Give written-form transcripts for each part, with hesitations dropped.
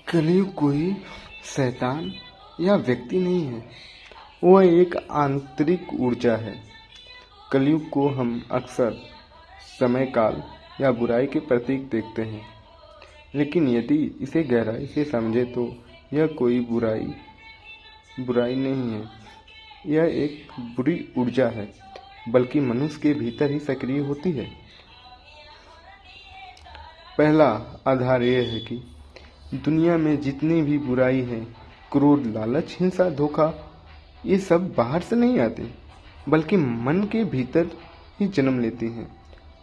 कलयुग कोई शैतान या व्यक्ति नहीं है, वह एक आंतरिक ऊर्जा है। कलयुग को हम अक्सर समय काल या बुराई के प्रतीक देखते हैं, लेकिन यदि इसे गहराई से समझे तो यह कोई बुराई नहीं है। यह एक बुरी ऊर्जा है, बल्कि मनुष्य के भीतर ही सक्रिय होती है। पहला आधार यह है कि दुनिया में जितनी भी बुराई है, क्रोध, लालच, हिंसा, धोखा, ये सब बाहर से नहीं आते, बल्कि मन के भीतर ही जन्म लेती हैं।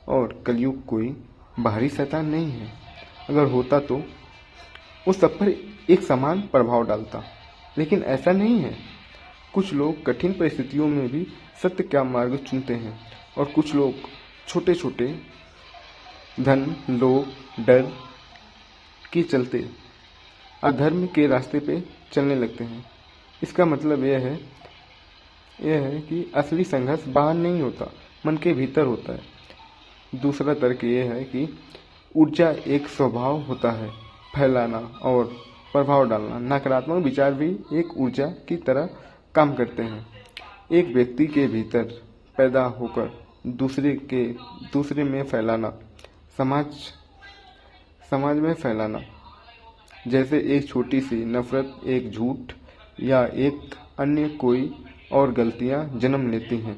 और कलयुग कोई बाहरी शैतान नहीं है। अगर होता तो वो सब पर एक समान प्रभाव डालता, लेकिन ऐसा नहीं है। कुछ लोग कठिन परिस्थितियों में भी सत्य का मार्ग चुनते हैं, और कुछ लोग छोटे छोटे धन, लोभ, डर के चलते अधर्म के रास्ते पे चलने लगते हैं। इसका मतलब यह है कि असली संघर्ष बाहर नहीं होता, मन के भीतर होता है। दूसरा तर्क यह है कि ऊर्जा एक स्वभाव होता है, फैलाना और प्रभाव डालना। नकारात्मक विचार भी एक ऊर्जा की तरह काम करते हैं, एक व्यक्ति के भीतर पैदा होकर दूसरे में फैलाना, समाज में फैलाना। जैसे एक छोटी सी नफरत, एक झूठ या एक अन्य कोई और गलतियां जन्म लेती हैं।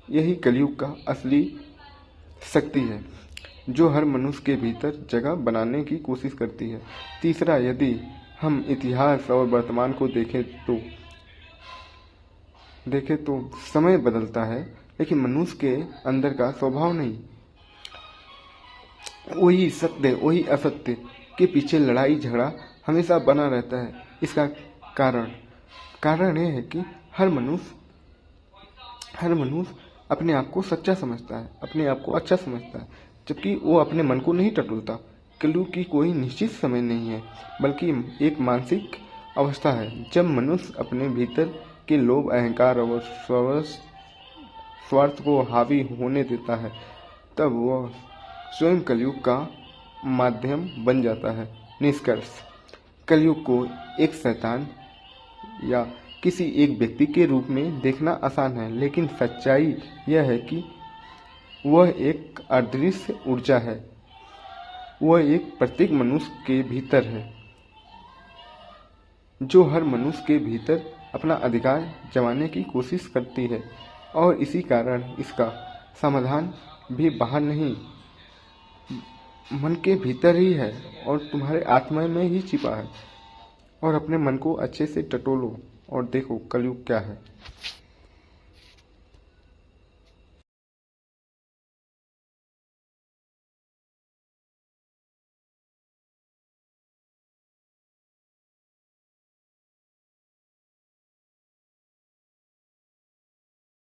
यही कलयुग का असली शक्ति है, जो हर मनुष्य के भीतर जगह बनाने की कोशिश करती है। तीसरा, यदि हम इतिहास और वर्तमान को देखें तो समय बदलता है, लेकिन मनुष्य के अंदर का स्वभाव नहीं। वही सत्य, वही असत्य के पीछे लड़ाई झगड़ा हमेशा बना रहता है। इसका कारण यह है कि हर मनुष्य अपने आप को सच्चा समझता है, अपने आप को अच्छा समझता है, जबकि वो अपने मन को नहीं टटोलता। कलयुग की कोई निश्चित समय नहीं है, बल्कि एक मानसिक अवस्था है। जब मनुष्य अपने भीतर के लोभ, अहंकार और स्वार्थ को हावी होने देता है, तब वह स्वयं कलयुग का माध्यम बन जाता है। निष्कर्ष, कलयुग को एक शैतान या किसी एक व्यक्ति के रूप में देखना आसान है, लेकिन सच्चाई यह है कि वह एक अदृश्य ऊर्जा है। वह एक प्रत्येक मनुष्य के भीतर है, जो हर मनुष्य के भीतर अपना अधिकार जमाने की कोशिश करती है। और इसी कारण इसका समाधान भी बाहर नहीं, मन के भीतर ही है और तुम्हारे आत्मा में ही छिपा है। और अपने मन को अच्छे से टटोलो और देखो कलयुग क्या है।